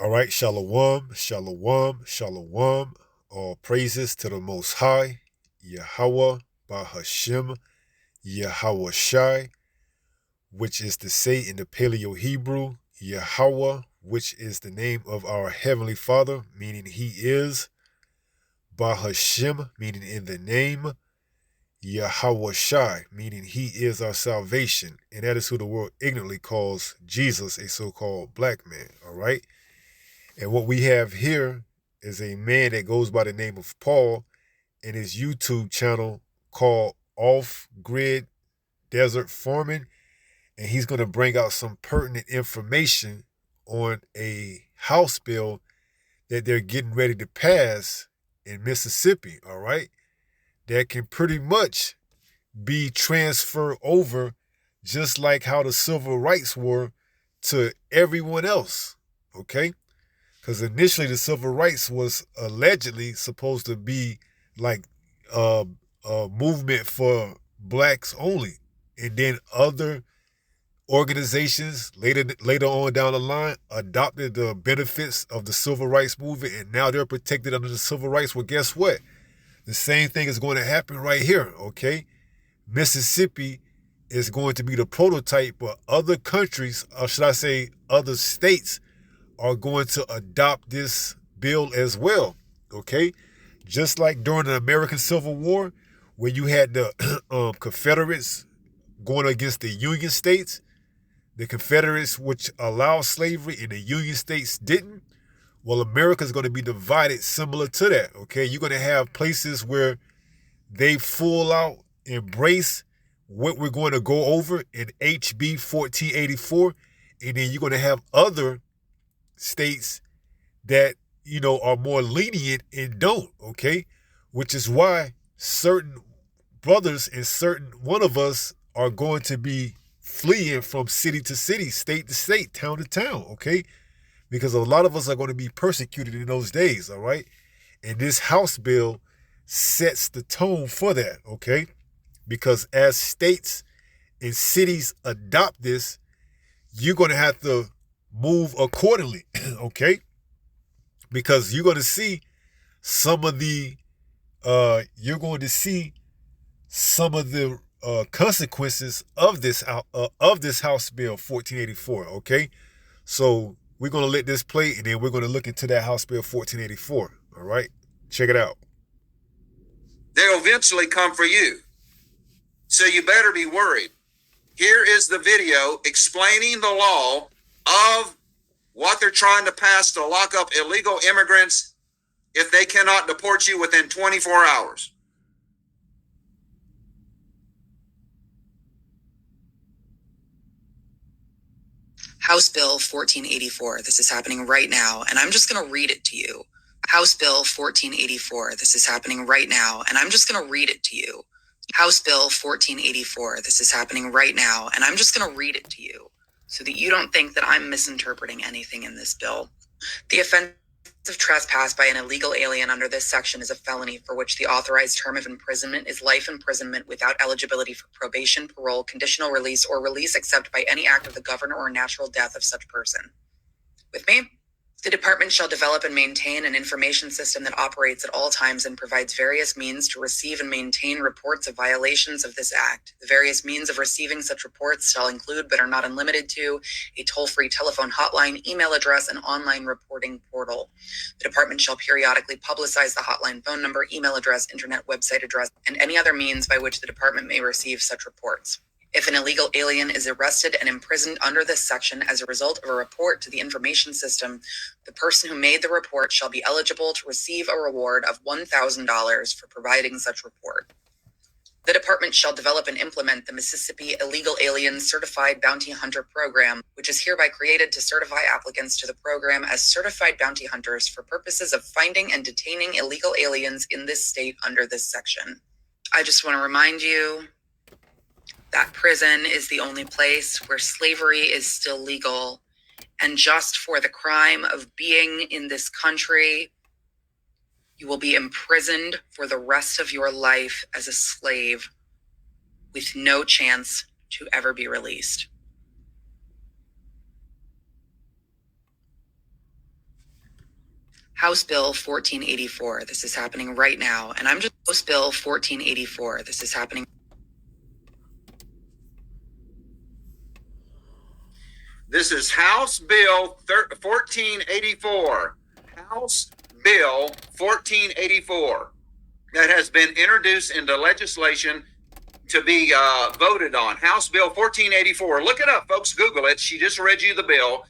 All right, shalom, shalom, shalom. All praises to the Most High, Yahweh, Bahashem, Yahweh Shai, which is to say in the Paleo Hebrew, Yahweh, which is the name of our Heavenly Father, meaning He is, Bahashem, meaning in the name, Yahweh Shai, meaning He is our salvation, and that is who the world ignorantly calls Jesus, a so-called black man, all right? And what we have here is a man that goes by the name of Paul in his YouTube channel called Off Grid Desert Farming. And he's going to bring out some pertinent information on a House bill that they're getting ready to pass in Mississippi, all right? That can pretty much be transferred over just like how the civil rights were to everyone else, okay? Because initially the civil rights was allegedly supposed to be like a movement for blacks only. And then other organizations later on down the line adopted the benefits of the civil rights movement, and now they're protected under the civil rights. Well, guess what? The same thing is going to happen right here, okay? Mississippi is going to be the prototype, but other countries, or should I say other states, are going to adopt this bill as well, okay? Just like during the American Civil War, where you had the Confederates going against the Union states, the Confederates, which allowed slavery, and the Union states didn't. Well, America's going to be divided similar to that, okay? You're going to have places where they full out embrace what we're going to go over in HB 1484, and then you're going to have other states that, you know, are more lenient and don't, okay? Which is why certain brothers and certain one of us are going to be fleeing from city to city, state to state, town to town, okay? Because a lot of us are going to be persecuted in those days, all right? And this House bill sets the tone for that, okay? Because as states and cities adopt this, you're going to have to move accordingly, okay? Because you're going to see some of the consequences of this House Bill 1484. Okay, so we're going to let this play, and then we're going to look into that House Bill 1484. All right, check it out. They'll eventually come for you, so you better be worried. Here is the video explaining the law of what they're trying to pass to lock up illegal immigrants if they cannot deport you within 24 hours. House Bill 1484. This is happening right now, and I'm just going to read it to you. House Bill 1484. This is happening right now, and I'm just going to read it to you. House Bill 1484. This is happening right now, and I'm just going to read it to you so that you don't think that I'm misinterpreting anything in this bill. The offense of trespass by an illegal alien under this section is a felony for which the authorized term of imprisonment is life imprisonment without eligibility for probation, parole, conditional release, or release except by any act of the governor or natural death of such person. With me? The department shall develop and maintain an information system that operates at all times and provides various means to receive and maintain reports of violations of this act. The various means of receiving such reports shall include, but are not unlimited to, a toll-free telephone hotline, email address, and online reporting portal. The department shall periodically publicize the hotline phone number, email address, internet website address, and any other means by which the department may receive such reports. If an illegal alien is arrested and imprisoned under this section as a result of a report to the information system, the person who made the report shall be eligible to receive a reward of $1,000 for providing such report. The department shall develop and implement the Mississippi Illegal Alien Certified Bounty Hunter Program, which is hereby created to certify applicants to the program as certified bounty hunters for purposes of finding and detaining illegal aliens in this state under this section. I just want to remind you that prison is the only place where slavery is still legal. And just for the crime of being in this country, you will be imprisoned for the rest of your life as a slave with no chance to ever be released. House Bill 1484. This is happening right now. And I'm just House Bill 1484. This is happening. This is House Bill 1484. House Bill 1484 that has been introduced into legislation to be voted on. House Bill 1484. Look it up, folks. Google it. She just read you the bill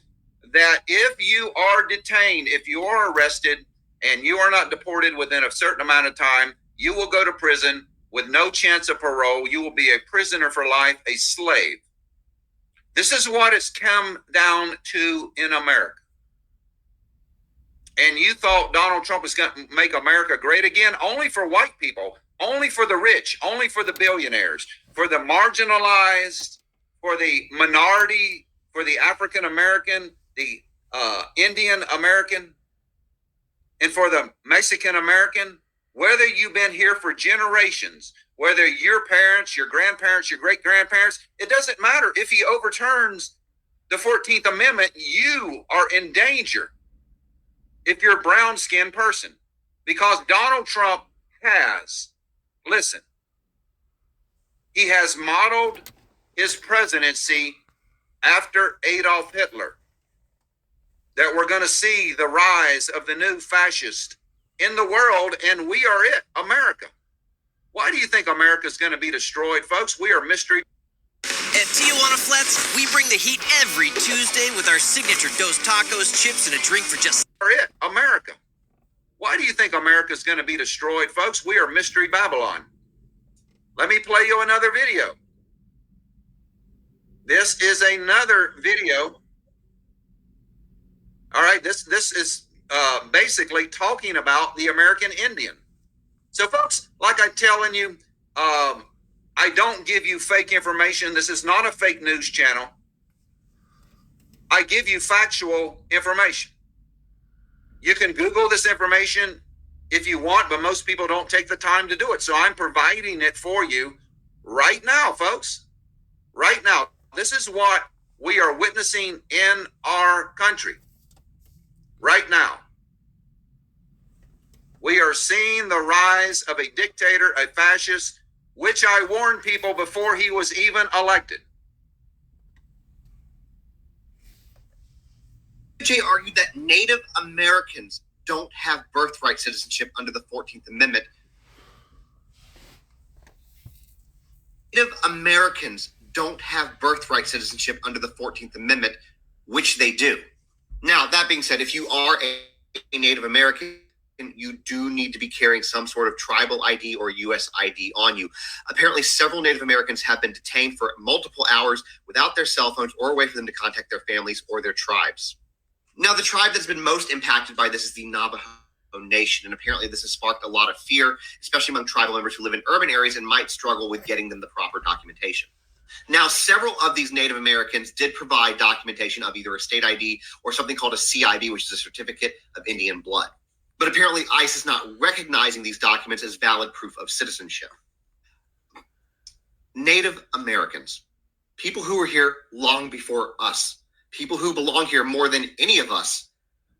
that if you are detained, if you are arrested, and you are not deported within a certain amount of time, you will go to prison with no chance of parole. You will be a prisoner for life, a slave. This is what it's come down to in America. And you thought Donald Trump was going to make America great again? Only for white people, only for the rich, only for the billionaires, for the marginalized, for the minority, for the African American, the Indian American, and for the Mexican American. Whether you've been here for generations, whether your parents, your grandparents, your great-grandparents, it doesn't matter. If he overturns the 14th Amendment, you are in danger if you're a brown-skinned person. Because Donald Trump has, listen, he has modeled his presidency after Adolf Hitler. That we're going to see the rise of the new fascist in the world, and we are it, America. Why do you think America is going to be destroyed, folks? We are mystery. At Tijuana Flats, we bring the heat every Tuesday with our signature Dos Tacos, chips, and a drink for just... We're it, America. Why do you think America is going to be destroyed, folks? We are Mystery Babylon. Let me play you another video. This is another video. All right, this is basically talking about the American Indian. So, folks, like I'm telling you, I don't give you fake information. This is not a fake news channel. I give you factual information. You can Google this information if you want, but most people don't take the time to do it. So I'm providing it for you right now, folks. Right now. This is what we are witnessing in our country. Right now. We are seeing the rise of a dictator, a fascist, which I warned people before he was even elected. Jay argued that Native Americans don't have birthright citizenship under the 14th Amendment. Native Americans don't have birthright citizenship under the 14th Amendment, which they do. Now, that being said, if you are a Native American, you do need to be carrying some sort of tribal ID or U.S. ID on you. Apparently, several Native Americans have been detained for multiple hours without their cell phones or a way for them to contact their families or their tribes. Now, the tribe that's been most impacted by this is the Navajo Nation, and apparently this has sparked a lot of fear, especially among tribal members who live in urban areas and might struggle with getting them the proper documentation. Now, several of these Native Americans did provide documentation of either a state ID or something called a CID, which is a certificate of Indian blood. But apparently ICE is not recognizing these documents as valid proof of citizenship. Native Americans, people who were here long before us, people who belong here more than any of us,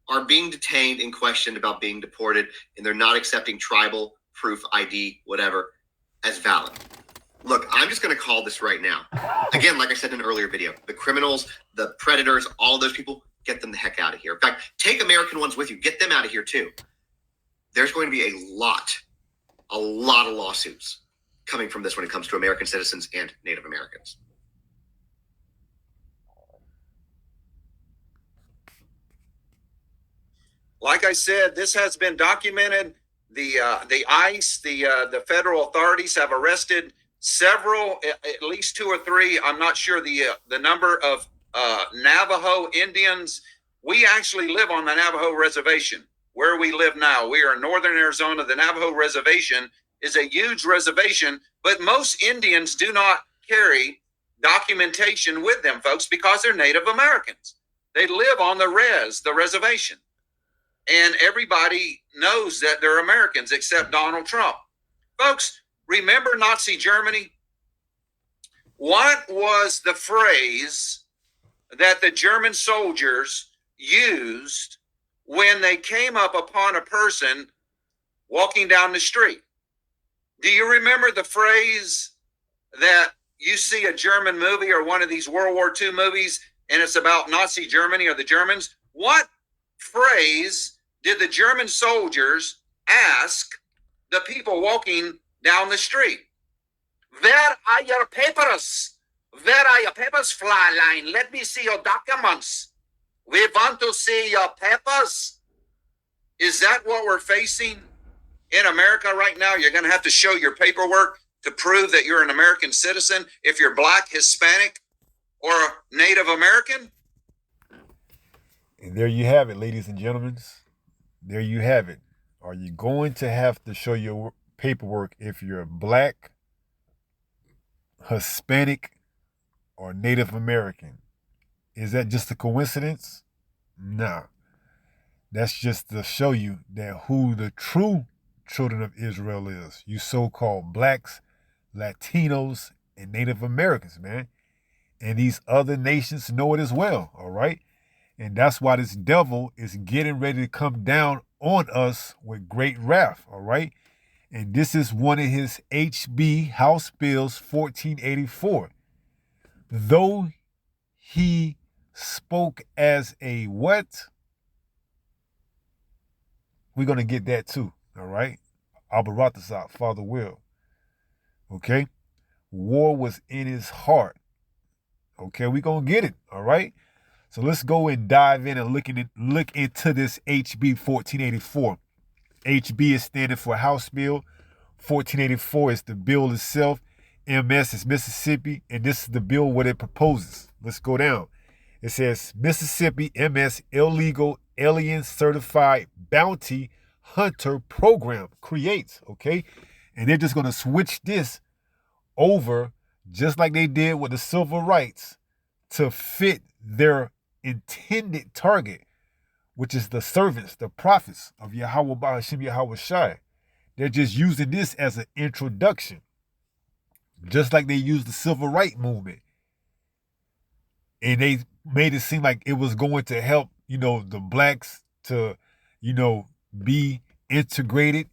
are being detained and questioned about being deported, and they're not accepting tribal proof, ID, whatever, as valid. Look, I'm just going to call this right now. Again, like I said in an earlier video, the criminals, the predators, all of those people, get them the heck out of here. In fact, take American ones with you. Get them out of here too. There's going to be a lot of lawsuits coming from this when it comes to American citizens and Native Americans. Like I said, this has been documented. The ICE, the federal authorities have arrested several, at least 2 or 3. I'm not sure the number of Navajo Indians. We actually live on the Navajo reservation where we live now. We are in northern Arizona. The Navajo reservation is a huge reservation, but most Indians do not carry documentation with them, folks, because they're Native Americans. They live on the reservation. And everybody knows that they're Americans except Donald Trump. Folks, remember Nazi Germany? What was the phrase that the German soldiers used when they came up upon a person walking down the street. Do you remember the phrase that you see a German movie or one of these World War II movies and it's about Nazi Germany or the Germans? What phrase did the German soldiers ask the people walking down the street? Where are your papers? Where are your papers, Fräulein? Let me see your documents. We want to see your papers. Is that what we're facing in America right now? You're going to have to show your paperwork to prove that you're an American citizen if you're Black, Hispanic, or Native American? And there you have it, ladies and gentlemen. There you have it. Are you going to have to show your paperwork if you're Black, Hispanic, or Native American? Is that just a coincidence? Nah. That's just to show you that who the true children of Israel is. You so-called Blacks, Latinos, and Native Americans, man. And these other nations know it as well, all right? And that's why this devil is getting ready to come down on us with great wrath, all right? And this is one of his HB House Bills 1484. Though he spoke as a what? We're going to get that too, all right? Abaratazak, Father will. Okay? War was in his heart. Okay, we're going to get it, all right? So let's go and dive in and look into this HB 1484. HB is standing for House Bill. 1484 is the bill itself. MS is Mississippi, and this is the bill what it proposes. Let's go down. It says Mississippi MS Illegal Alien Certified Bounty Hunter Program creates, okay? And they're just going to switch this over just like they did with the civil rights to fit their intended target, which is the servants, the prophets of Yahweh Ba'ashim Yahweh Shai. They're just using this as an introduction, just like they used the civil rights movement. And they made it seem like it was going to help, the Blacks to, be integrated.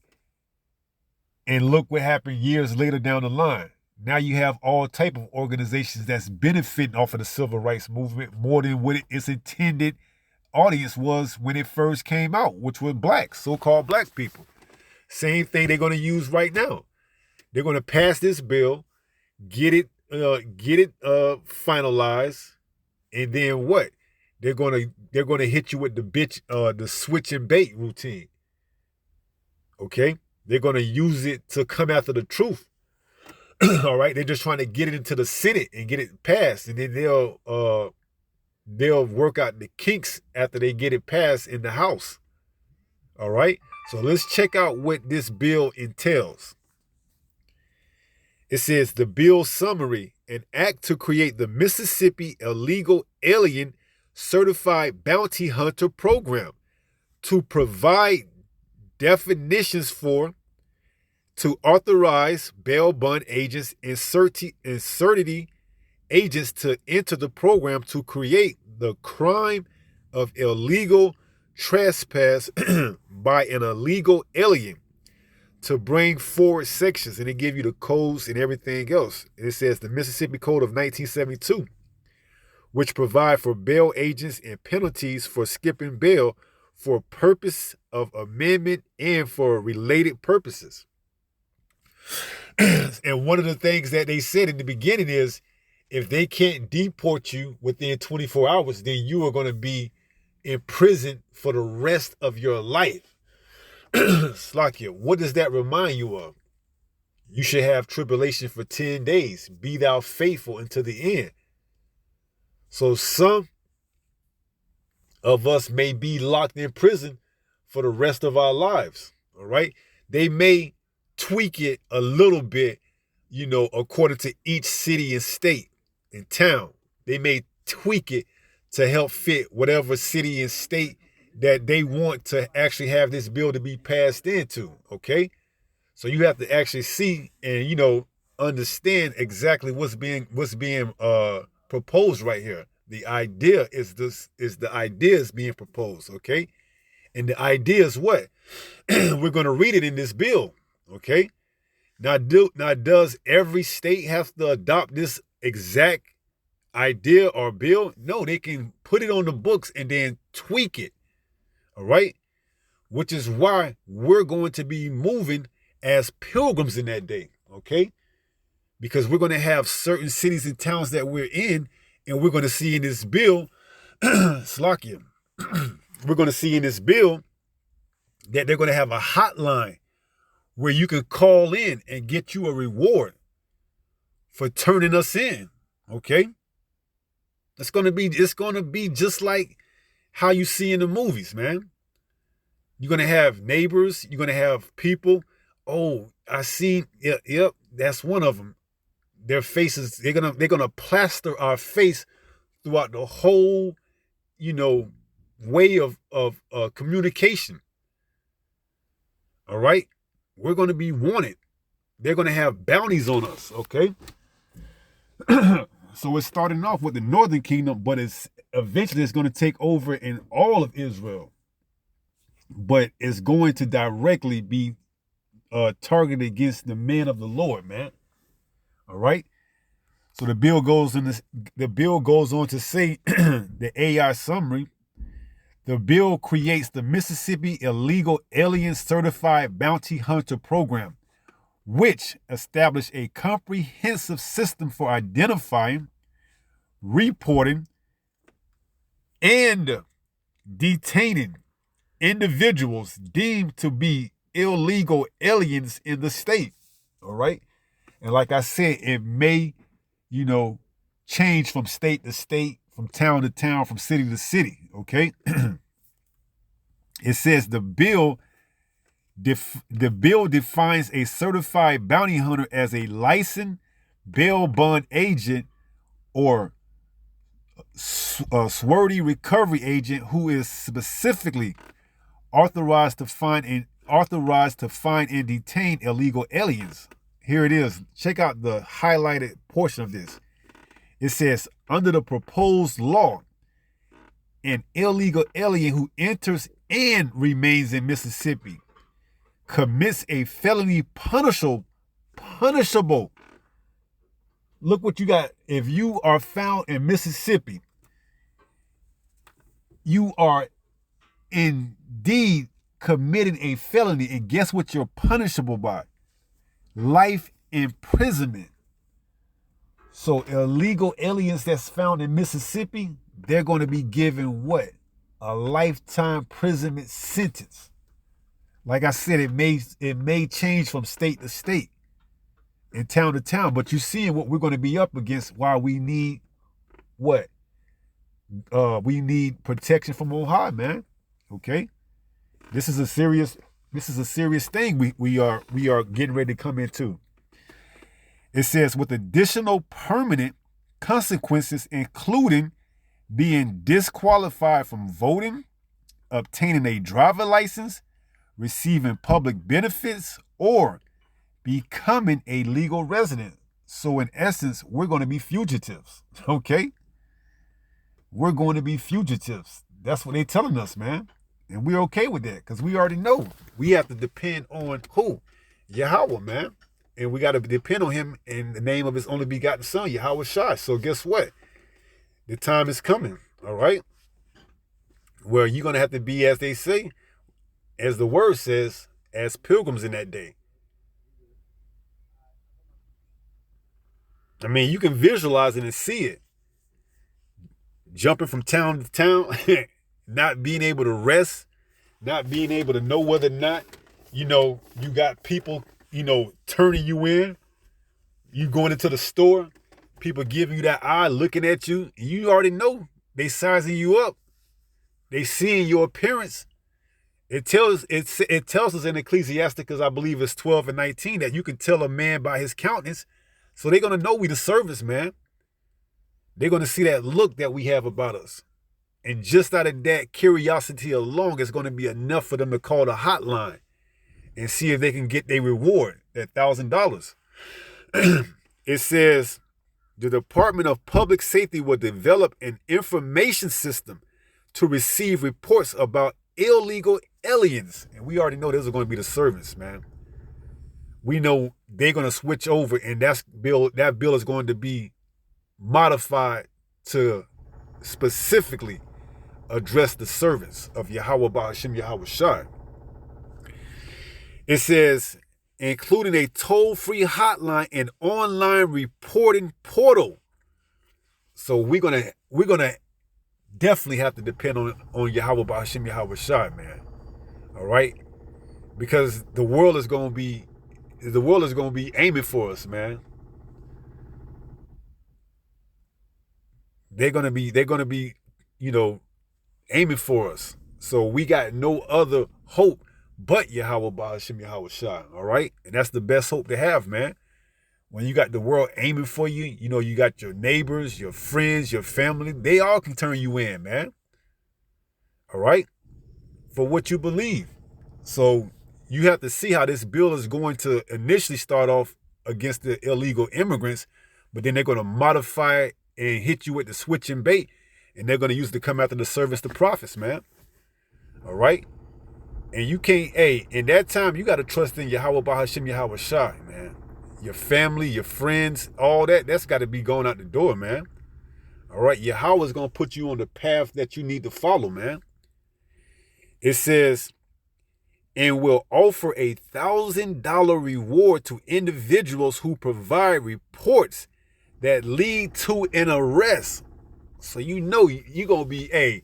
And look what happened years later down the line. Now you have all type of organizations that's benefiting off of the civil rights movement more than what its intended audience was when it first came out, which were Blacks, so-called Black people. Same thing they're going to use right now. They're going to pass this bill, get it finalized, and then what? They're going to hit you with the switch and bait routine. Okay? They're going to use it to come after the truth. All right? They're just trying to get it into the Senate and get it passed, and then they'll work out the kinks after they get it passed in the House. All right? So let's check out what this bill entails. It says the bill summary: an act to create the Mississippi Illegal Alien Certified Bounty Hunter Program to provide definitions for, to authorize bail bond agents and certity agents to enter the program to create the crime of illegal trespass by an illegal alien, to bring forward sections, and they give you the codes and everything else. It says the Mississippi Code of 1972, which provide for bail agents and penalties for skipping bail for purpose of amendment and for related purposes. And one of the things that they said in the beginning is, if they can't deport you within 24 hours, then you are going to be in prison for the rest of your life. Slakia, what does that remind you of? You should have tribulation for 10 days. Be thou faithful unto the end. So some of us may be locked in prison for the rest of our lives. All right? They may tweak it a little bit, according to each city and state and town. They may tweak it to help fit whatever city and state that they want to actually have this bill to be passed into, okay? So you have to actually see and, understand exactly what's being proposed right here. The idea is being proposed, okay? And the idea is what? We're going to read it in this bill, okay? Now, does every state have to adopt this exact idea or bill? No, they can put it on the books and then tweak it, all right? Which is why we're going to be moving as pilgrims in that day, okay? Because we're going to have certain cities and towns that we're in, and we're going to see in this bill, Slakia, we're going to see in this bill that they're going to have a hotline where you can call in and get you a reward for turning us in, okay? It's going to be just like how you see in the movies, man. You're going to have neighbors, you're going to have people. Oh, I see, yep, that's one of them. Their faces, they're going to plaster our face throughout the whole, way of communication. All right? We're going to be wanted. They're going to have bounties on us, okay? So it's starting off with the northern kingdom, but eventually it's going to take over in all of Israel. But it's going to directly be targeted against the men of the Lord, man. All right? So the bill goes on to say, the AI summary, the bill creates the Mississippi Illegal Alien Certified Bounty Hunter Program, which established a comprehensive system for identifying, reporting, and detaining individuals deemed to be illegal aliens in the state. All right? And like I said, it may, change from state to state, from town to town, from city to city, okay? It says the bill defines a certified bounty hunter as a licensed bail bond agent or swordy recovery agent who is specifically authorized to find and detain illegal aliens. Here it is. Check out the highlighted portion of this. It says, under the proposed law, an illegal alien who enters and remains in Mississippi commits a felony punishable. Look what you got. If you are found in Mississippi, you are indeed committing a felony. And guess what you're punishable by? Life imprisonment. So illegal aliens that's found in Mississippi, they're going to be given what? A lifetime imprisonment sentence. Like I said, it may change from state to state and town to town, but you're seeing what we're going to be up against while we need what? We need protection from on high, man. Okay? This is a serious thing we are getting ready to come into. It says with additional permanent consequences, including being disqualified from voting, obtaining a driver license, receiving public benefits, or becoming a legal resident. So in essence, we're going to be fugitives, okay? We're going to be fugitives. That's what they're telling us, man. And we're okay with that because we already know we have to depend on who? Yahweh, man. And we got to depend on him in the name of his only begotten son, Yahweh Shai. So guess what? The time is coming, all right? Where you're going to have to be, as they say, as the word says, as pilgrims in that day. I mean, you can visualize it and see it. Jumping from town to town, not being able to rest, not being able to know whether or not, you got people, turning you in. You going into the store, people giving you that eye, looking at you. You already know they sizing you up. They seeing your appearance. It tells us in Ecclesiasticus, I believe it's 12 and 19, that you can tell a man by his countenance. So they're going to know we the servants, man. They're going to see that look that we have about us. And just out of that curiosity alone, it's going to be enough for them to call the hotline and see if they can get their reward, that $1,000. It says, the Department of Public Safety will develop an information system to receive reports about illegal aliens. And we already know those are going to be the servants, man. We know they're going to switch over, and that bill is going to be modified to specifically address the servants of Yahweh Ba'ashem Yahweh Shai. It says, including a toll-free hotline and online reporting portal. So we're gonna definitely have to depend on Yahweh Ba'ashem Yahweh Shai, man. All right, because the world is gonna be aiming for us, man. They're gonna be, aiming for us. So we got no other hope but Yahweh Ba'ashem Yahweh Shai. All right, and that's the best hope to have, man. When you got the world aiming for you, you got your neighbors, your friends, your family. They all can turn you in, man. All right, for what you believe. So you have to see how this bill is going to initially start off against the illegal immigrants, but then they're going to modify it and hit you with the switching bait, and they're going to use it to come after the servants, the prophets, man. All right? And you can't, in that time, you got to trust in Yahweh Ba'ashem Yahweh Shai, man. Your family, your friends, all that's got to be going out the door, man. All right? Yahweh is going to put you on the path that you need to follow, man. It says, and will offer a $1,000 reward to individuals who provide reports that lead to an arrest. So you're gonna be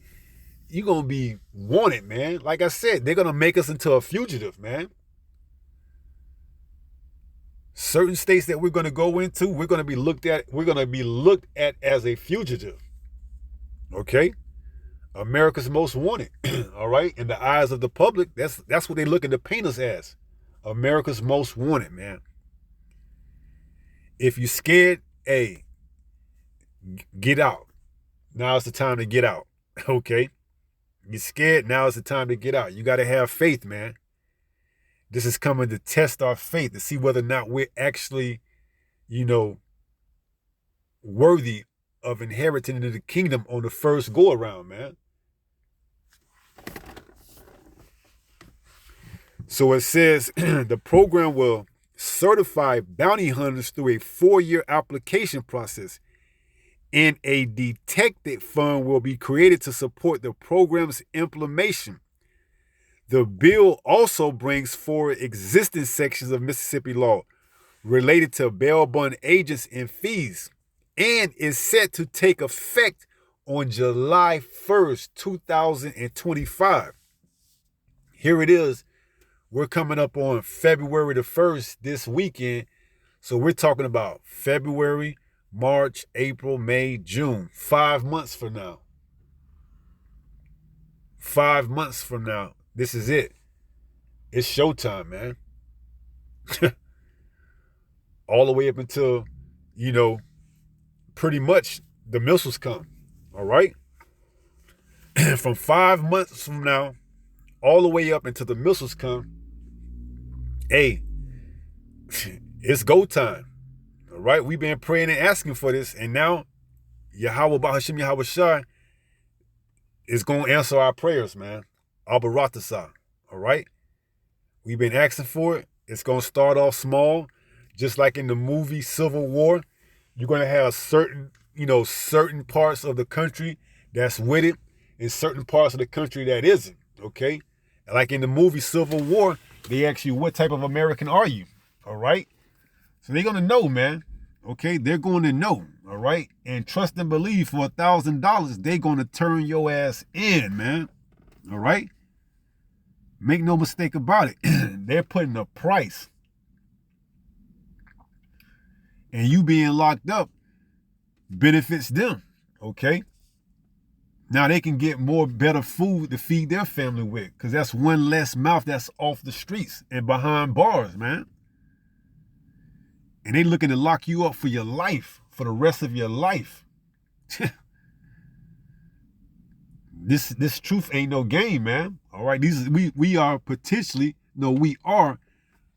you're gonna be wanted, man. Like I said, they're gonna make us into a fugitive, man. Certain states that we're gonna go into, we're gonna be looked at as a fugitive. Okay? America's most wanted. All right? In the eyes of the public, that's what they're looking to paint us as. America's most wanted, man. If you're scared, get out. Now is the time to get out. Okay? You're scared, now is the time to get out. You got to have faith, man. This is coming to test our faith, to see whether or not we're actually, worthy of inheriting the kingdom on the first go around, man. So it says the program will certify bounty hunters through a 4-year application process, and a detective fund will be created to support the program's implementation. The bill also brings forward existing sections of Mississippi law related to bail bond agents and fees, and is set to take effect on July 1st, 2025. Here it is. We're coming up on February the 1st this weekend. So we're talking about February, March, April, May, June. 5 months from now. 5 months from now. This is it. It's showtime, man. All the way up until, pretty much the missiles come. All right? From 5 months from now, all the way up until the missiles come, it's go time. All right? We've been praying and asking for this, and now Yahweh Ba'ashem Yahweh Shai is going to answer our prayers, man. Abaratasa. All right? We've been asking for it. It's going to start off small, just like in the movie Civil War. You're going to have certain parts of the country that's with it, and certain parts of the country that isn't, okay? Like in the movie Civil War, they ask you, what type of American are you? All right? So they're going to know, man. Okay? They're going to know. All right? And trust and believe, for $1,000, they're going to turn your ass in, man. All right? Make no mistake about it. They're putting a price. And you being locked up benefits them. Okay? Now they can get better food to feed their family with, because that's one less mouth that's off the streets and behind bars, man. And they looking to lock you up for your life, for the rest of your life. This truth ain't no game, man. All right, we are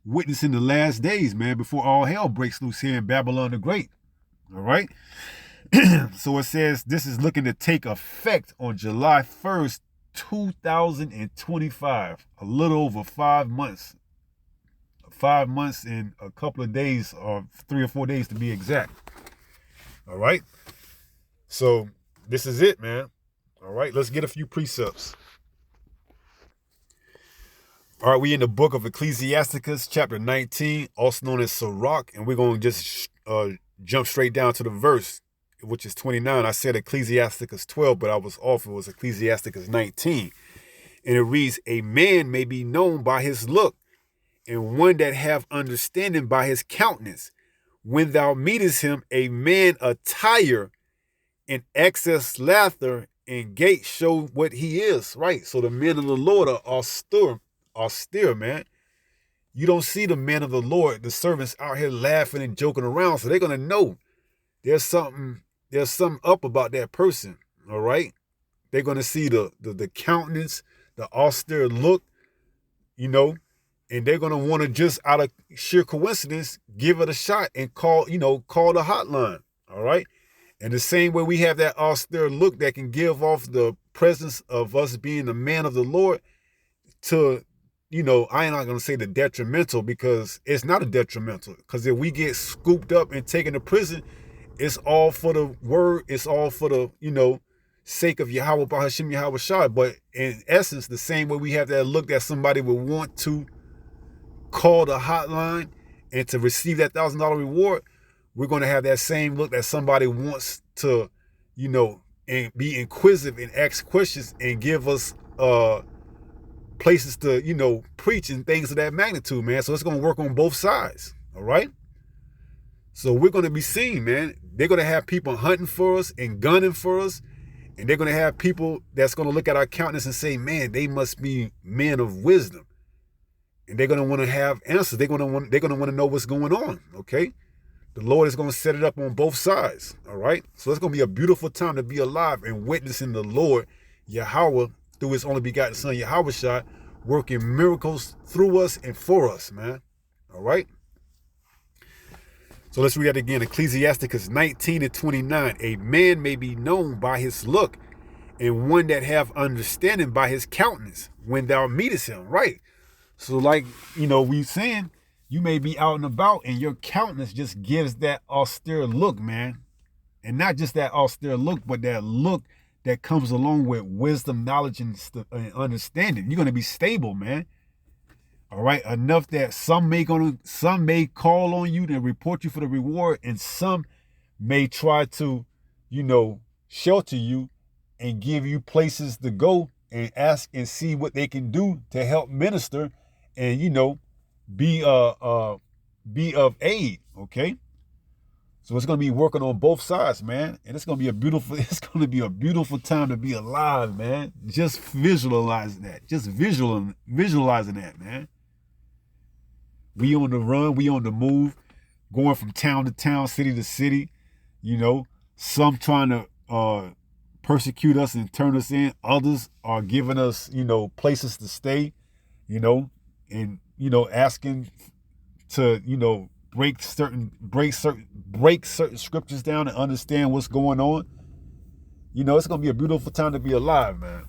witnessing the last days, man, before all hell breaks loose here in Babylon the Great. All right. So it says this is looking to take effect on July 1st, 2025, a little over 5 months. 5 months and a couple of days, or 3 or 4 days to be exact. All right. So this is it, man. All right. Let's get a few precepts. All right. We in the book of Ecclesiasticus, chapter 19, also known as Sirach. And we're going to just jump straight down to the verse, which is 29. I said Ecclesiasticus 12, but I was off. It was Ecclesiasticus 19. And it reads, a man may be known by his look, and one that have understanding by his countenance. When thou meetest him, a man attire in excess laughter and gait show what he is. Right. So the men of the Lord are austere, man. You don't see the men of the Lord, the servants out here laughing and joking around. So they're gonna know there's something up about that person. All right. They're gonna see the countenance, the austere look, you know. And they're going to want to just out of sheer coincidence, give it a shot and call the hotline. All right. And the same way we have that austere look that can give off the presence of us being the man of the Lord to, I ain't not going to say the detrimental, because it's not a detrimental. Because if we get scooped up and taken to prison, it's all for the word. It's all for the, sake of Yahweh Bahashim Yahweh Shai. But in essence, the same way we have that look that somebody would want to call the hotline and to receive that $1,000 reward, we're going to have that same look that somebody wants to, and be inquisitive and ask questions and give us places to, preach and things of that magnitude, man. So it's going to work on both sides. All right. So we're going to be seen, man. They're going to have people hunting for us and gunning for us. And they're going to have people that's going to look at our countenance and say, man, they must be men of wisdom. And they're going to want to have answers. They're going to want to know what's going on, okay? The Lord is going to set it up on both sides, all right? So it's going to be a beautiful time to be alive and witnessing the Lord, Yahweh, through his only begotten son, Yahweh Shai, working miracles through us and for us, man, all right? So let's read that again. Ecclesiasticus 19 and 29. A man may be known by his look, and one that have understanding by his countenance when thou meetest him, right? So like, we saying, you may be out and about and your countenance just gives that austere look, man. And not just that austere look, but that look that comes along with wisdom, knowledge, and understanding. You're going to be stable, man. All right. Enough that some may call on you to report you for the reward, and some may try to, shelter you and give you places to go and ask and see what they can do to help minister and, be of aid, okay? So it's going to be working on both sides, man. And it's going to be a beautiful time to be alive, man. Just visualizing that. Just visualizing that, man. We on the run, we on the move, going from town to town, city to city, some trying to persecute us and turn us in. Others are giving us, places to stay, and, asking to, break certain scriptures down and understand what's going on. It's going to be a beautiful time to be alive, man.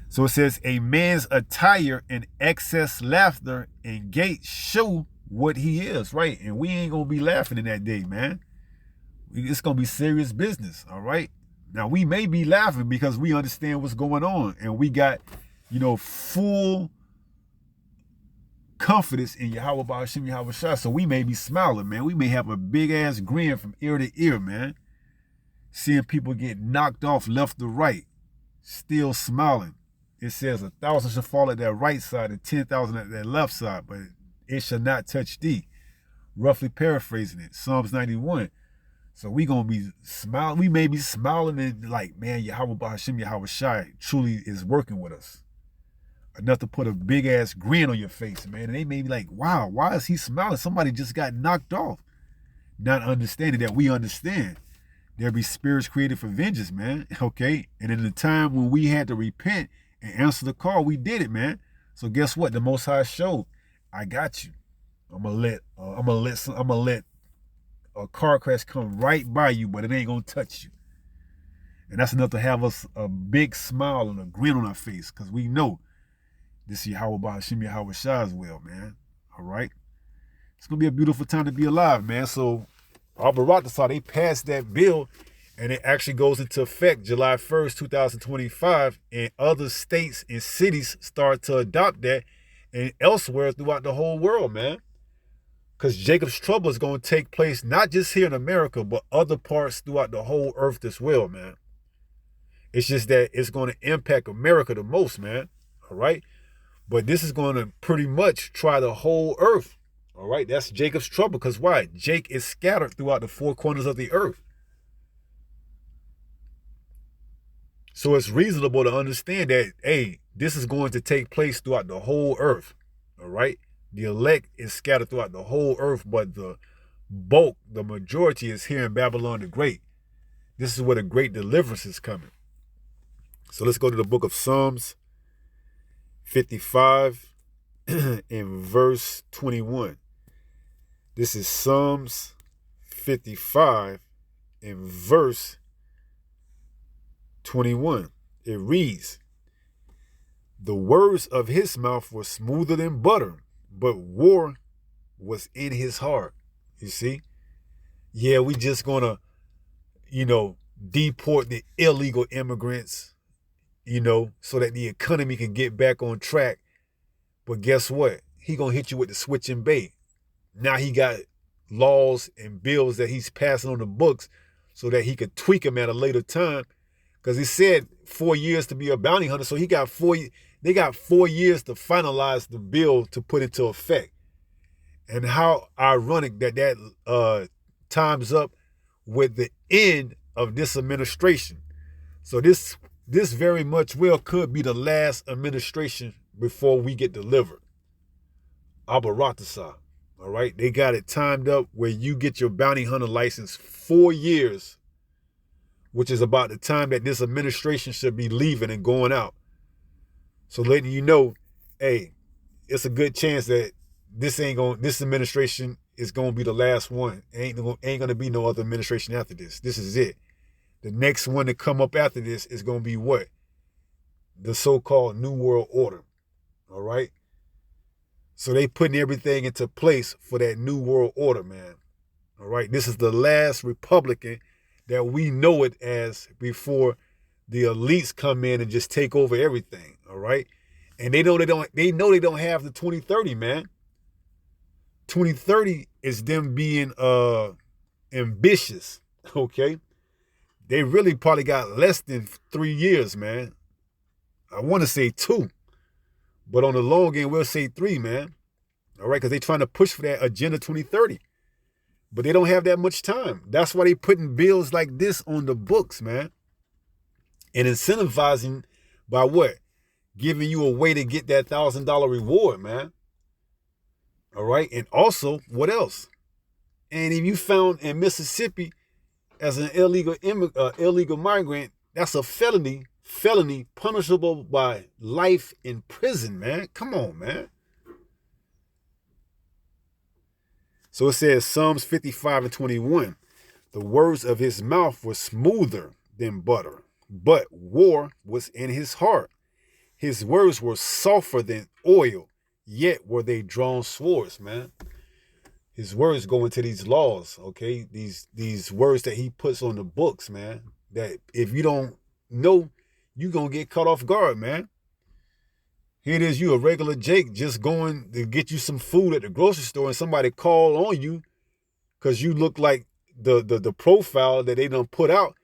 So it says, a man's attire and excess laughter and gait show what he is, right? And we ain't going to be laughing in that day, man. It's going to be serious business, all right? Now, we may be laughing because we understand what's going on, and we got, full confidence in Yahweh Ba'ashim Yahweh Shai. So we may be smiling, man. We may have a big-ass grin from ear to ear, man. Seeing people get knocked off left to right, still smiling. It says 1,000 shall fall at their right side and 10,000 at their left side, but it shall not touch thee. Roughly paraphrasing it, Psalms 91. So we gonna be smiling. We may be smiling and like, man, Yahweh Bahashim Yahweh Shai truly is working with us. Enough to put a big ass grin on your face, man. And they may be like, wow, why is he smiling? Somebody just got knocked off. Not understanding that we understand. There be spirits created for vengeance, man. Okay. And in the time when we had to repent and answer the call, we did it, man. So guess what? The Most High showed, I got you. I'm gonna let a car crash come right by you, but it ain't gonna touch you. And that's enough to have us a big smile and a grin on our face, because we know this is Yahweh Bahashim Yahweh Shah as well, man. All right? It's going to be a beautiful time to be alive, man. So, Baratha, they passed that bill, and it actually goes into effect July 1st, 2025, and other states and cities start to adopt that, and elsewhere throughout the whole world, man. Because Jacob's trouble is going to take place not just here in America, but other parts throughout the whole earth as well, man. It's just that it's going to impact America the most, man. All right? But this is going to pretty much try the whole earth. All right? That's Jacob's trouble. Because why? Jake is scattered throughout the four corners of the earth. So it's reasonable to understand that, hey, this is going to take place throughout the whole earth. All right? The elect is scattered throughout the whole earth, but the bulk, the majority is here in Babylon the Great. This is where the great deliverance is coming. So let's go to the book of Psalms 55 in verse 21. This is Psalms 55 in verse 21. It reads, "The words of his mouth were smoother than butter, but war was in his heart." You see? Yeah, we just gonna, deport the illegal immigrants, so that the economy can get back on track. But guess what? He gonna hit you with the switch and bait. Now he got laws and bills that he's passing on the books so that he could tweak them at a later time. Because he said 4 years to be a bounty hunter, so they got 4 years to finalize the bill to put into effect. And how ironic that times up with the end of this administration. So this very much well could be the last administration before we get delivered. Baratha. All right? They got it timed up where you get your bounty hunter license 4 years, which is about the time that this administration should be leaving and going out. So letting you know, hey, it's a good chance that this administration is gonna be the last one. Ain't gonna be no other administration after this. This is it. The next one to come up after this is gonna be what? The so-called New World Order. All right? So they putting everything into place for that New World Order, man. All right? This is the last Republican that we know it as before the elites come in and just take over everything. All right? And they know they don't have the 2030, man. 2030 is them being ambitious. Okay? They really probably got less than 3 years, man. I want to say 2. But on the long end, we'll say 3, man. All right? Because they're trying to push for that Agenda 2030. But they don't have that much time. That's why they putting bills like this on the books, man. And incentivizing by what? Giving you a way to get that $1,000 reward, man. All right? And also, what else? And if you found in Mississippi as an illegal migrant, that's a felony punishable by life in prison, man. Come on, man. So it says Psalms 55 and 21. The words of his mouth were smoother than butter, but war was in his heart. His words were softer than oil, yet were they drawn swords, man. His words go into these laws, okay? These words that he puts on the books, man, that if you don't know, you're going to get caught off guard, man. Here it is, you a regular Jake just going to get you some food at the grocery store and somebody call on you because you look like the profile that they done put out.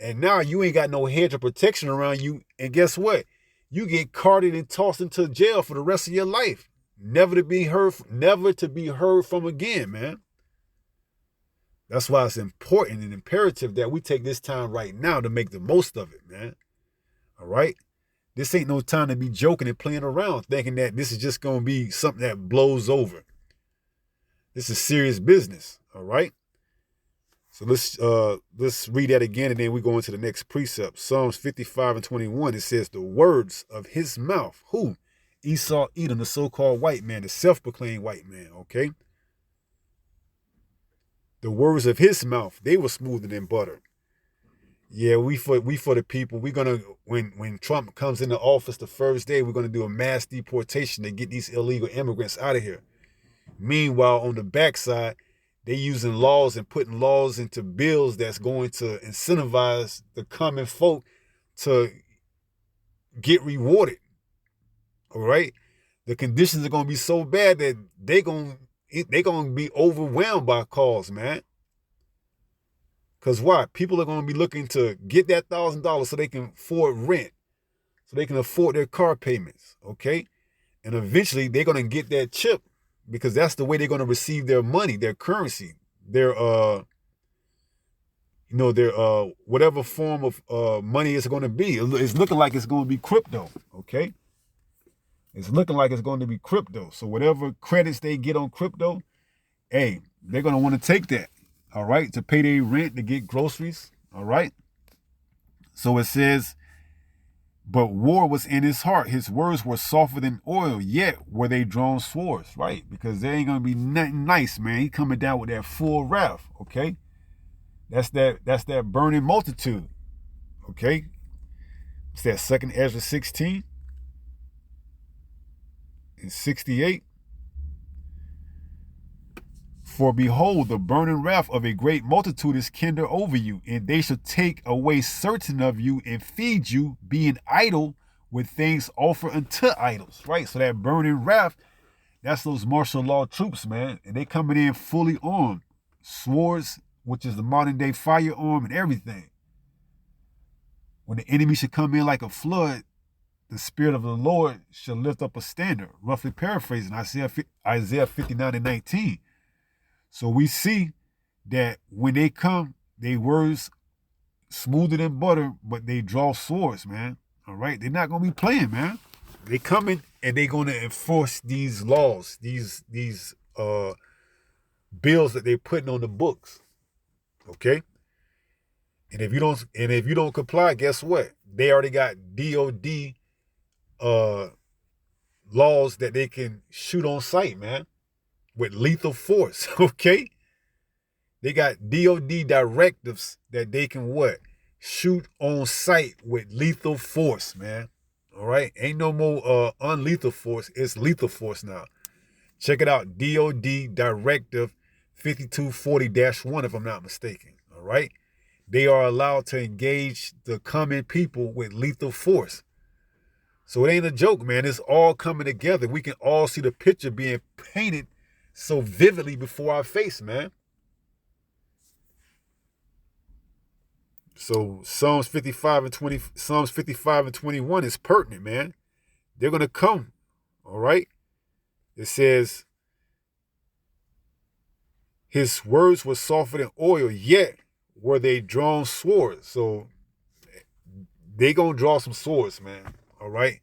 And now you ain't got no hedge of protection around you. And guess what? You get carted and tossed into jail for the rest of your life. Never to be heard from again, man. That's why it's important and imperative that we take this time right now to make the most of it, man. All right? This ain't no time to be joking and playing around, thinking that this is just going to be something that blows over. This is serious business, all right? So let's read that again, and then we go into the next precept. Psalms 55 and 21, it says, the words of his mouth. Who? Esau, Edom, the so-called white man, the self-proclaimed white man, okay? The words of his mouth, they were smoother than butter. Yeah, we for the people. We're gonna when Trump comes into office the first day, we're gonna do a mass deportation to get these illegal immigrants out of here. Meanwhile, on the backside, they using laws and putting laws into bills that's going to incentivize the common folk to get rewarded. All right, the conditions are gonna be so bad that they gonna be overwhelmed by calls, man. Cause why? People are gonna be looking to get that $1,000 so they can afford rent, so they can afford their car payments. Okay, and eventually they're gonna get that chip because that's the way they're gonna receive their money, their currency, their their whatever form of money it's gonna be. It's looking like it's gonna be crypto. Okay, it's looking like it's going to be crypto. So whatever credits they get on crypto, hey, they're gonna want to take that. All right, to pay their rent, to get groceries. All right. So it says, but war was in his heart. His words were softer than oil, yet were they drawn swords, right? Because there ain't gonna be nothing nice, man. He coming down with that full wrath, okay? That's that burning multitude, okay? It's that 2nd Ezra 16 and 68. For behold, the burning wrath of a great multitude is kindled over you, and they shall take away certain of you and feed you, being idle with things offered unto idols. Right? So that burning wrath, that's those martial law troops, man. And they coming in fully armed. Swords, which is the modern day firearm and everything. When the enemy should come in like a flood, the Spirit of the Lord shall lift up a standard. Roughly paraphrasing Isaiah 59 and 19. So we see that when they come, they words smoother than butter, but they draw swords, man. All right, they're not gonna be playing, man. They coming and they gonna enforce these laws, these bills that they're putting on the books. Okay, and if you don't comply, guess what? They already got DOD laws that they can shoot on sight, man, with lethal force. Okay. They got DOD directives that they can what? Shoot on sight with lethal force, man. All right? Ain't no more unlethal force. It's lethal force now. Check it out. DOD Directive 5240-1, if I'm not mistaken. All right? They are allowed to engage the common people with lethal force. So it ain't a joke, man. It's all coming together. We can all see the picture being painted so vividly before our face, man. So Psalms 55 and 21 is pertinent, man. They're gonna come. All right. It says, his words were softer than oil, yet were they drawn swords. So they gonna draw some swords, man. All right.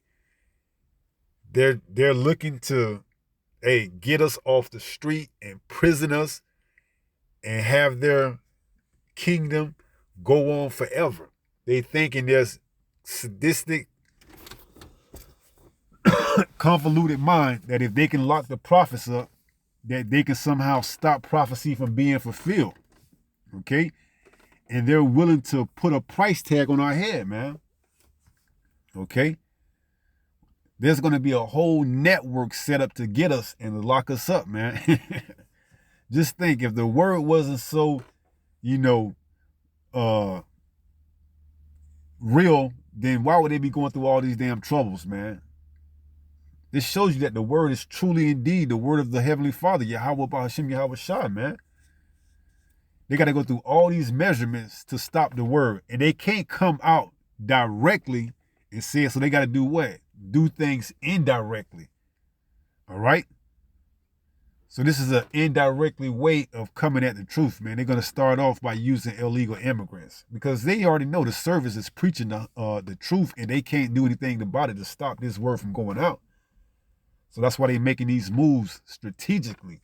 They're looking to, hey, get us off the street, imprison us, and have their kingdom go on forever. They thinking there's sadistic, convoluted mind that if they can lock the prophets up, that they can somehow stop prophecy from being fulfilled. Okay? And they're willing to put a price tag on our head, man. Okay? There's going to be a whole network set up to get us and to lock us up, man. Just think, if the word wasn't so, real, then why would they be going through all these damn troubles, man? This shows you that the word is truly indeed the word of the Heavenly Father, Yahweh Bahashim Yahweh Shai, man. They got to go through all these measurements to stop the word. And they can't come out directly and say it, so they got to do what? Do things indirectly. All right? So this is an indirectly way of coming at the truth, man. They're going to start off by using illegal immigrants because they already know the service is preaching the truth and they can't do anything about it to stop this word from going out. So that's why they're making these moves strategically.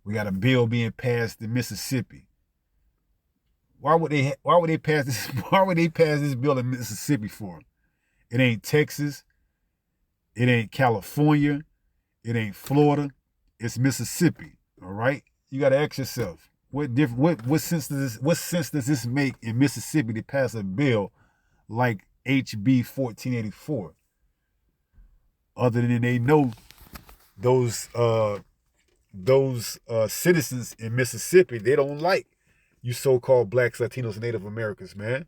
We got a bill being passed in Mississippi. Why would they pass this? Why would they pass this bill in Mississippi for? It ain't Texas. It ain't California. It ain't Florida. It's Mississippi. All right. You got to ask yourself, What sense does this make in Mississippi to pass a bill like HB 1484? Other than they know those citizens in Mississippi, they don't like you so-called blacks, Latinos, Native Americans, man.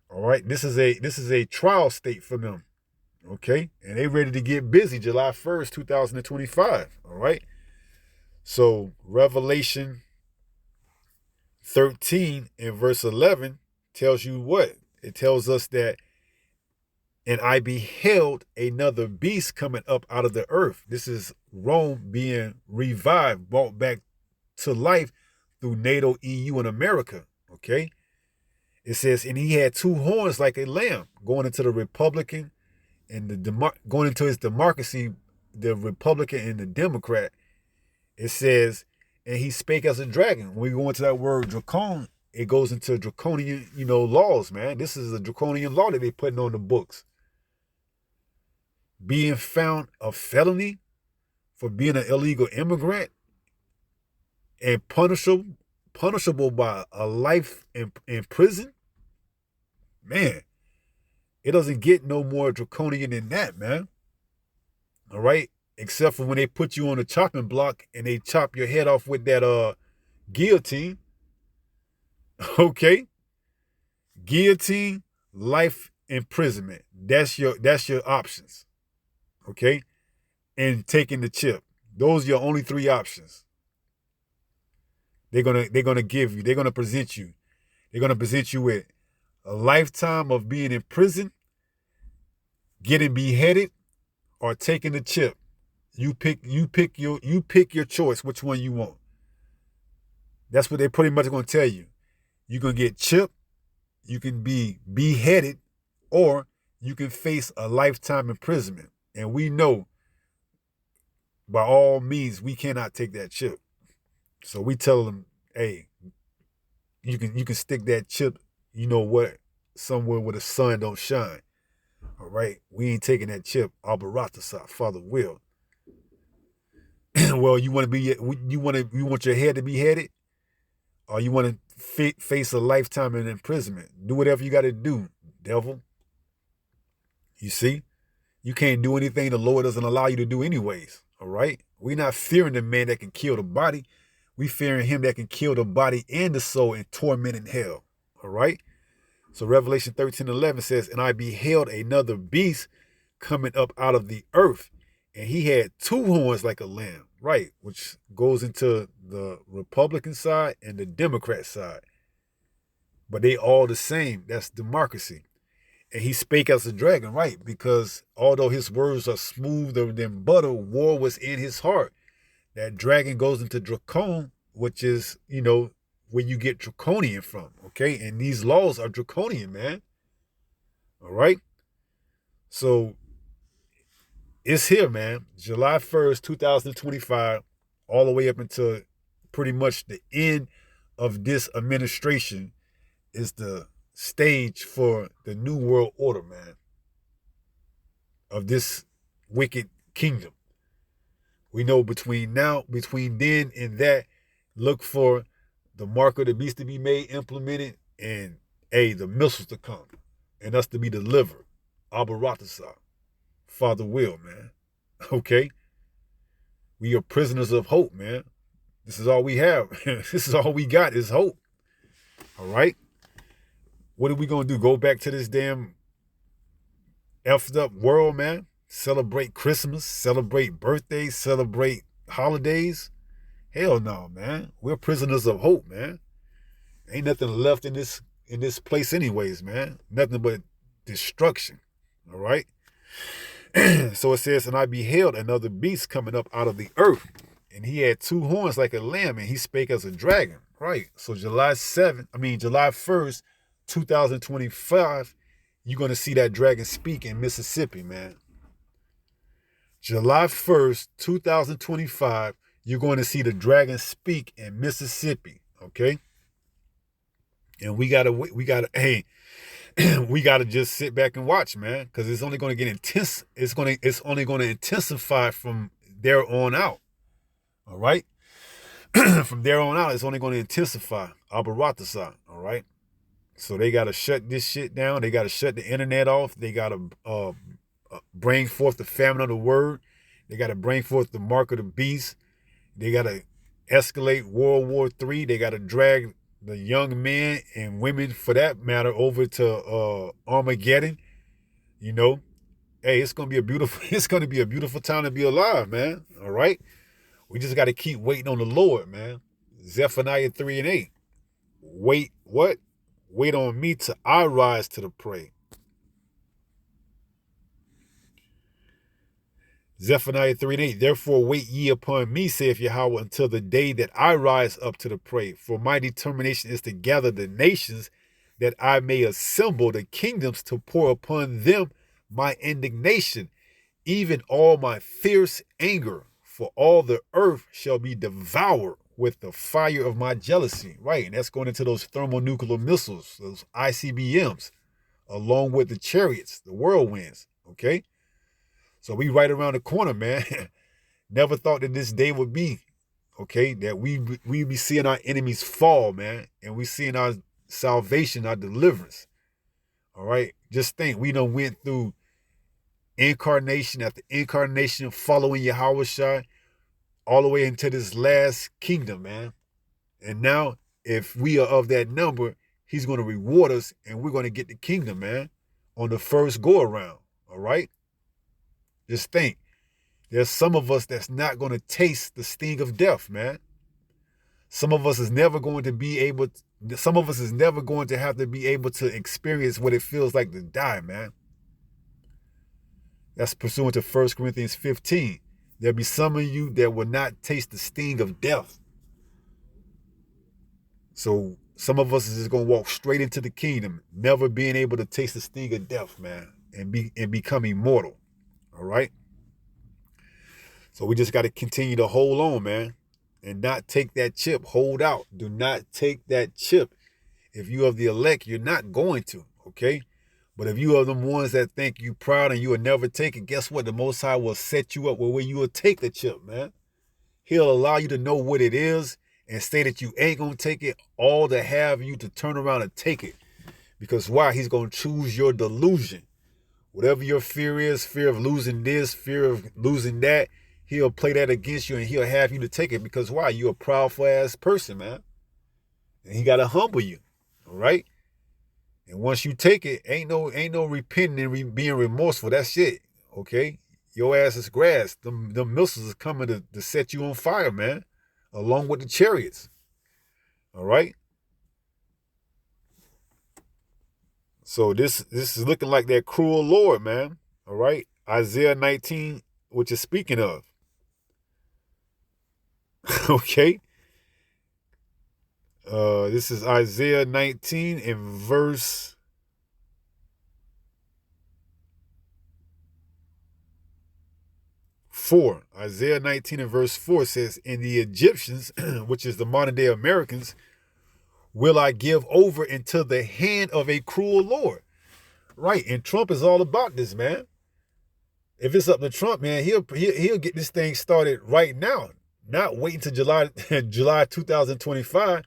All right, this is a trial state for them. Okay, and they ready to get busy July 1st, 2025. All right. So Revelation 13 and verse 11 tells you what? It tells us that, and I beheld another beast coming up out of the earth. This is Rome being revived, brought back to life through NATO, EU, and America. Okay. It says, and he had two horns like a lamb, going into the Republican and going into his democracy, the Republican and the Democrat. It says, and he spake as a dragon. When we go into that word dracon, it goes into draconian, laws, man. This is a draconian law that they putting on the books. Being found a felony for being an illegal immigrant and punishable by a life in prison. Man, it doesn't get no more draconian than that, man. All right? Except for when they put you on a chopping block and they chop your head off with that guillotine. Okay? Guillotine, life imprisonment. That's your options. Okay? And taking the chip. Those are your only three options. They're gonna give you, they're gonna present you. They're gonna present you with a lifetime of being in prison, getting beheaded, or taking the chip. You pick your choice, which one you want. That's what they pretty much gonna tell you. You can get chipped, you can be beheaded, or you can face a lifetime imprisonment. And we know, by all means, we cannot take that chip. So we tell them, hey, you can stick that chip, somewhere where the sun don't shine. All right, we ain't taking that chip. Albaratasa, Father will. Well, you want your head to be headed, or you want to face a lifetime in imprisonment. Do whatever you got to do, devil. You see, you can't do anything the Lord doesn't allow you to do anyways. All right, we're not fearing the man that can kill the body. We fearing him that can kill the body and the soul and torment in hell. All right. So Revelation 13:11 says, and I beheld another beast coming up out of the earth, and he had two horns like a lamb, right? Which goes into the Republican side and the Democrat side. But they all the same. That's democracy. And he spake as a dragon, right? Because although his words are smoother than butter, war was in his heart. That dragon goes into dracon, which is, where you get draconian from, okay? And these laws are draconian, man. All right? So it's here, man. July 1st, 2025, all the way up until pretty much the end of this administration is the stage for the new world order, man, of this wicked kingdom. We know between then and that, look for the mark of the beast to be made, implemented, and the missiles to come, and us to be delivered. Abaratasa, Father will, man. Okay? We are prisoners of hope, man. This is all we have. This is all we got is hope. All right? What are we going to do? Go back to this damn effed up world, man? Celebrate Christmas, celebrate birthdays, celebrate holidays? Hell no, man. We're prisoners of hope, man. Ain't nothing left in this place anyways, man. Nothing but destruction. All right? So it says, and I beheld another beast coming up out of the earth, and he had two horns like a lamb, and he spake as a dragon. Right? So July 1st, 2025, you're going to see that dragon speak in Mississippi, man. July 1st, 2025, you're going to see the dragon speak in Mississippi, okay? And we gotta, we gotta just sit back and watch, man, because it's only going to get intense. It's only going to intensify from there on out. All right. from there on out, it's only going to intensify. Abaratasa, all right? So they got to shut this shit down. They got to shut the internet off. They got to bring forth the famine of the word. They got to bring forth the mark of the beast. They got to escalate World War III. They got to drag the young men and women, for that matter, over to Armageddon. You know, hey, it's gonna be a beautiful time to be alive, man. All right, we just got to keep waiting on the Lord, man. Zephaniah 3:8. Wait, what? Wait on me till I rise to the prey. Zephaniah 3:8. Therefore wait ye upon me, saith Yahweh, until the day that I rise up to the prey. For my determination is to gather the nations, that I may assemble the kingdoms, to pour upon them my indignation, even all my fierce anger. For all the earth shall be devoured with the fire of my jealousy. Right, and that's going into those thermonuclear missiles, those ICBMs, along with the chariots, the whirlwinds, okay? So we right around the corner, man. Never thought that this day would be, okay, that we be seeing our enemies fall, man, and we seeing our salvation, our deliverance. All right, just think, we done went through incarnation after incarnation, following Yahweh Shai, all the way into this last kingdom, man. And now, if we are of that number, he's going to reward us, and we're going to get the kingdom, man, on the first go around. All right. Just think, there's some of us that's not going to taste the sting of death, man. Some of us is never going to have to be able to experience what it feels like to die, man. That's pursuant to 1 Corinthians 15. There'll be some of you that will not taste the sting of death. So some of us is just going to walk straight into the kingdom, never being able to taste the sting of death, man, and become immortal. All right. So we just got to continue to hold on, man, and not take that chip. Hold out. Do not take that chip. If you are of the elect, you're not going to, okay? But if you are the ones that think you proud and you will never take it, guess what? The Most High will set you up where you will take the chip, man. He'll allow you to know what it is and say that you ain't going to take it, all to have you to turn around and take it. Because why? He's going to choose your delusion. Whatever your fear is, fear of losing this, fear of losing that, he'll play that against you and he'll have you to take it. Because why? You're a proudful ass person, man. And he got to humble you. All right? And once you take it, ain't no repenting and being remorseful. That's it. Okay? Your ass is grass. Them missiles is coming to set you on fire, man. Along with the chariots. All right? So this is looking like that cruel Lord, man. All right? Isaiah 19, which is speaking of. Okay? This is Isaiah 19 in verse 4. Isaiah 19 in verse 4 says, "And the Egyptians," which is the modern day Americans, "will I give over into the hand of a cruel Lord." Right, and Trump is all about this, man. If it's up to Trump, man, he'll get this thing started right now. Not waiting till July 2025.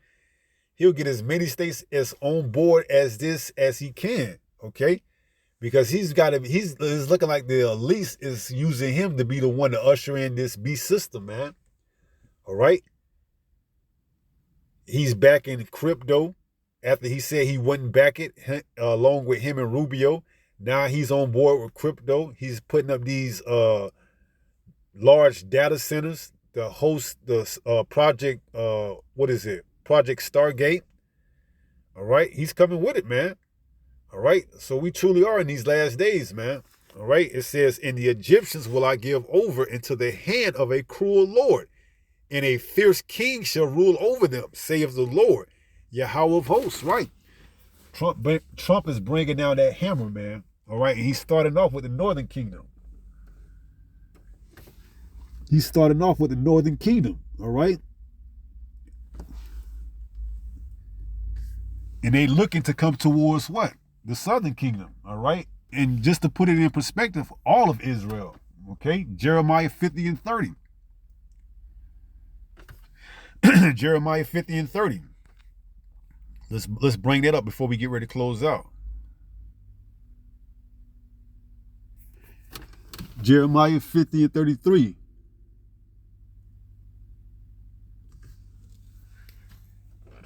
He'll get as many states as on board as he can, okay? Because he's looking like the elite is using him to be the one to usher in this beast system, man. All right? He's backing crypto after he said he wouldn't back it, along with him and Rubio. Now he's on board with crypto. He's putting up these large data centers to host the project, Project Stargate. All right? He's coming with it, man. All right? So we truly are in these last days, man. All right? It says, "And the Egyptians will I give over into the hand of a cruel Lord, and a fierce king shall rule over them, saith the Lord, Yahweh of hosts." Right? Trump is bringing down that hammer, man. All right? And he's starting off with the Northern Kingdom. All right? And they looking to come towards what? The Southern Kingdom, all right? And just to put it in perspective, all of Israel, okay? Jeremiah 50 and 30. Jeremiah 50 and 30. Let's bring that up before we get ready to close out. Jeremiah 50 and 33.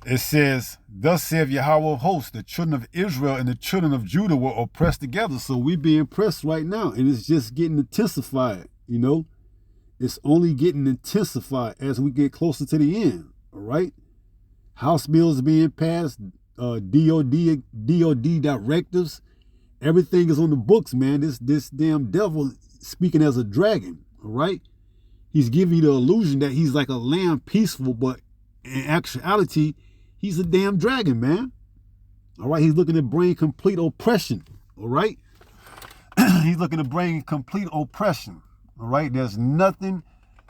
It says, thus saith Yahweh of hosts, the children of Israel and the children of Judah were oppressed together. So we being pressed right now, and it's just getting intensified, you know. It's only getting intensified as we get closer to the end, all right? House bills being passed, DOD directives, everything is on the books, man. This damn devil speaking as a dragon, all right? He's giving you the illusion that he's like a lamb peaceful, but in actuality, he's a damn dragon, man. All right, he's looking to bring complete oppression, all right? He's looking to bring complete oppression, all right? There's nothing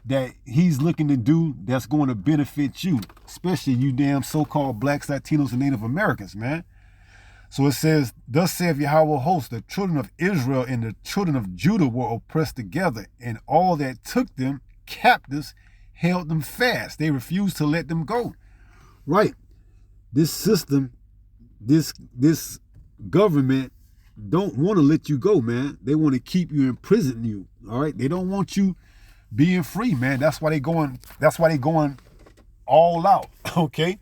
that he's looking to do that's going to benefit you, especially you damn so-called blacks, Latinos, and Native Americans, man. So it says, thus saith Yahweh of hosts, the children of Israel and the children of Judah were oppressed together, and all that took them captives held them fast. They refused to let them go. Right. This system, this government don't want to let you go, man. They want to keep you, imprison you. All right. They don't want you being free, man. That's why they going all out. Okay.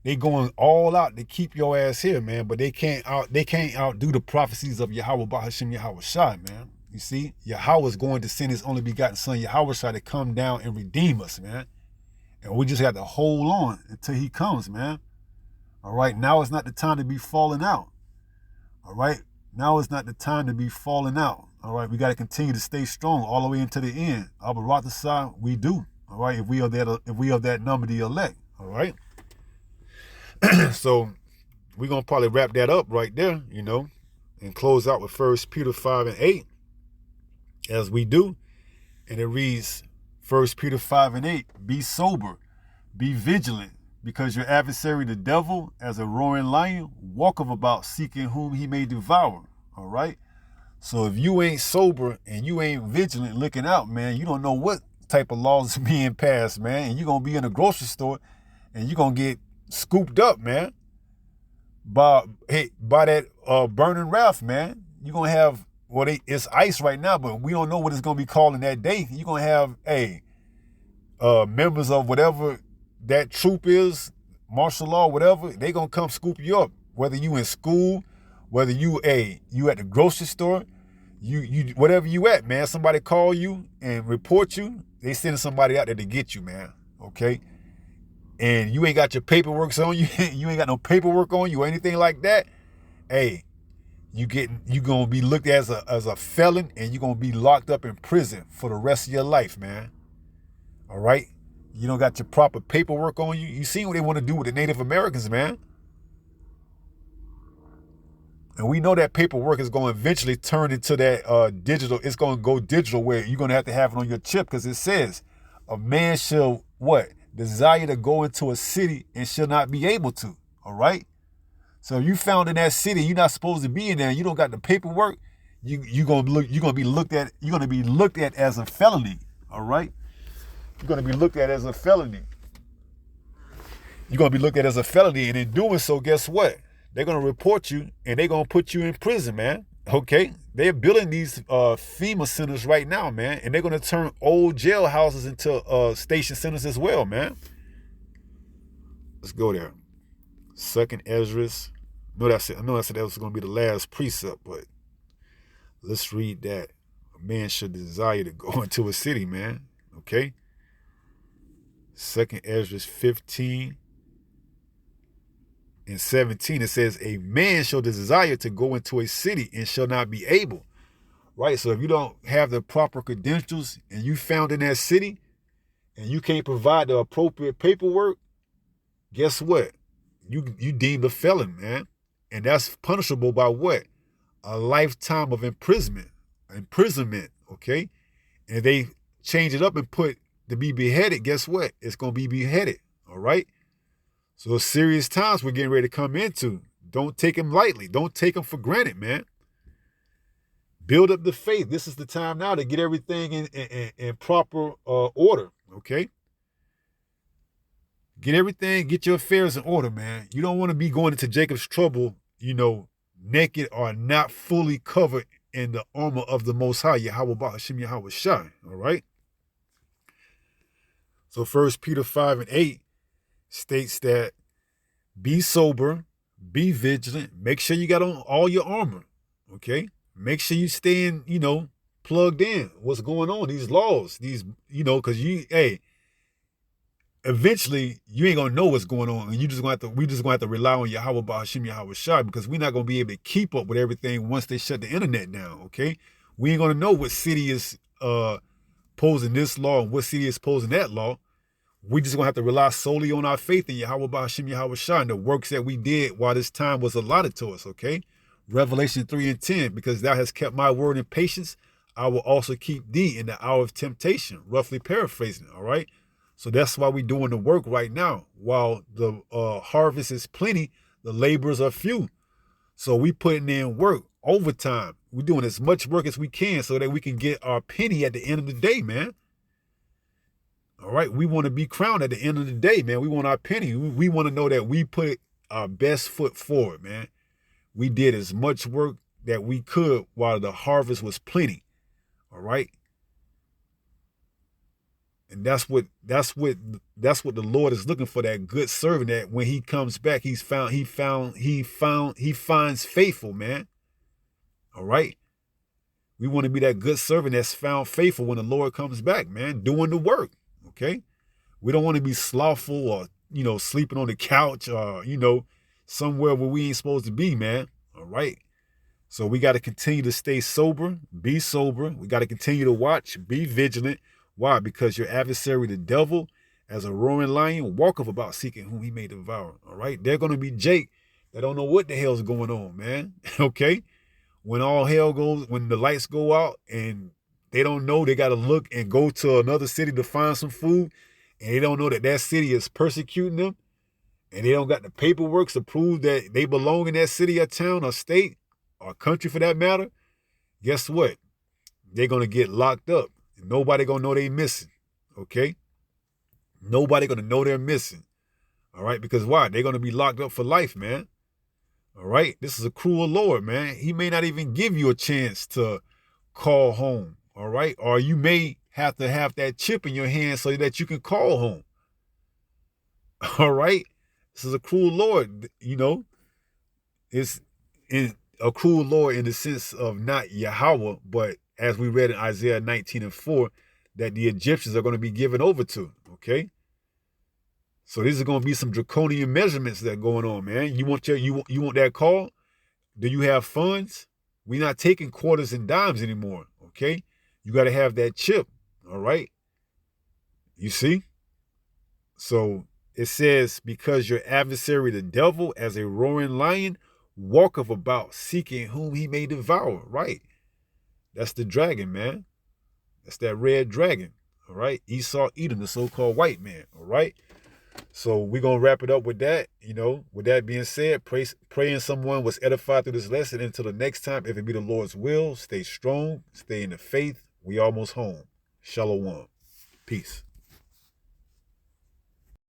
They going all out to keep your ass here, man. But they can't outdo the prophecies of Yahweh Bahashim Yahweh Shai, man. You see, Yahweh is going to send his only begotten son, Yahweh Shai, to come down and redeem us, man. And we just have to hold on until he comes, man. All right, now is not the time to be falling out. All right, now is not the time to be falling out. All right, we got to continue to stay strong all the way into the end. Abaratha, we do. All right, if we are that number, the elect. All right. So we're gonna probably wrap that up right there, you know, and close out with 1 Peter 5 and 8, as we do. And it reads, 1 Peter 5 and 8, be sober, be vigilant, because your adversary, the devil, as a roaring lion, walketh about seeking whom he may devour. All right. So if you ain't sober and you ain't vigilant looking out, man, you don't know what type of laws are being passed, man. And you're going to be in a grocery store and you're going to get scooped up, man, by that burning wrath, man. You're going to have, it's ice right now, but we don't know what it's going to be called in that day. You're going to have, members of whatever that troop is, martial law, whatever, they going to come scoop you up. Whether you in school, whether you at the grocery store, you whatever you at, man, somebody call you and report you, they sending somebody out there to get you, man, okay? And you ain't got your paperwork on you, you ain't got no paperwork on you or anything like that, hey, you gonna be looked at as a felon, and you're gonna be locked up in prison for the rest of your life, man. All right? You don't got your proper paperwork on you. You see what they want to do with the Native Americans, man. And we know that paperwork is going to eventually turn into that digital. It's going to go digital, where you're going to have it on your chip, because it says a man shall what? Desire to go into a city and shall not be able to. All right? So if you found in that city, you're not supposed to be in there, and you don't got the paperwork, you're going to be looked at as a felony. All right? You're going to be looked at as a felony. You're going to be looked at as a felony, and in doing so, guess what? They're going to report you, and they're going to put you in prison, man. Okay? They're building these FEMA centers right now, man, and they're going to turn old jailhouses into station centers as well, man. Let's go there. 2nd Ezra. I said that was going to be the last precept, but let's read that. A man should desire to go into a city, man. Okay? 2nd Ezra 15 and 17, it says, a man shall desire to go into a city and shall not be able. Right? So if you don't have the proper credentials and you found in that city and you can't provide the appropriate paperwork, guess what? You deemed a felon, man. And that's punishable by what? A lifetime of imprisonment, okay? And if they change it up and put to be beheaded, guess what? It's going to be beheaded, all right? So serious times we're getting ready to come into. Don't take them lightly. Don't take them for granted, man. Build up the faith. This is the time now to get everything in proper order, okay? Get everything, get your affairs in order, man. You don't want to be going into Jacob's trouble, naked or not fully covered in the armor of the Most High, Yahweh Bahashim Yahweh Shai, all right? So 1 Peter 5:8 states that be sober, be vigilant, make sure you got on all your armor, okay? Make sure you staying, plugged in. What's going on? These laws, because eventually you ain't gonna know what's going on, and we just gonna have to rely on Yahweh Bahashim Yahweh Shai, because we're not gonna be able to keep up with everything once they shut the internet down, okay? We ain't gonna know what city is posing this law and what city is posing that law. We just gonna have to rely solely on our faith in Yahweh Bahashim Yahweh Shai and the works that we did while this time was allotted to us, okay? Revelation 3:10, because thou hast kept my word in patience, I will also keep thee in the hour of temptation, roughly paraphrasing, all right? So that's why we're doing the work right now. While the harvest is plenty, the laborers are few. So we putting in work, overtime. We're doing as much work as we can so that we can get our penny at the end of the day, man. All right, we want to be crowned at the end of the day, man. We want our penny. We want to know that we put our best foot forward, man. We did as much work that we could while the harvest was plenty. All right. And that's what the Lord is looking for, that good servant that when he comes back, he finds faithful, man. All right. We want to be that good servant that's found faithful when the Lord comes back, man, doing the work. Okay. We don't want to be slothful or, sleeping on the couch or, somewhere where we ain't supposed to be, man. All right. So we got to continue to stay sober, be sober. We got to continue to watch, be vigilant. Why? Because your adversary, the devil, as a roaring lion, walketh about seeking whom he may devour. All right. They're going to be Jake that don't know what the hell's going on, man. Okay. When all hell goes, when the lights go out and they don't know, they got to look and go to another city to find some food. And they don't know that city is persecuting them. And they don't got the paperwork to prove that they belong in that city or town or state or country for that matter. Guess what? They're going to get locked up. And nobody going to know they missing. Okay? Nobody going to know they're missing. All right? Because why? They're going to be locked up for life, man. All right? This is a cruel Lord, man. He may not even give you a chance to call home. All right? Or you may have to have that chip in your hand so that you can call home. All right? This is a cruel Lord, It's a cruel Lord in the sense of not Yahweh, but as we read in Isaiah 19:4, that the Egyptians are going to be given over to, okay? So these are going to be some draconian measurements that are going on, man. You want that call? Do you have funds? We're not taking quarters and dimes anymore, okay? You got to have that chip, all right? You see? So it says, because your adversary, the devil, as a roaring lion, walketh about seeking whom he may devour, right? That's the dragon, man. That's that red dragon, all right? Esau, Edom, the so-called white man, all right? So we're going to wrap it up with that. With that being said, praying someone was edified through this lesson. Until the next time, if it be the Lord's will, stay strong, stay in the faith. We almost home. Shalom. Peace.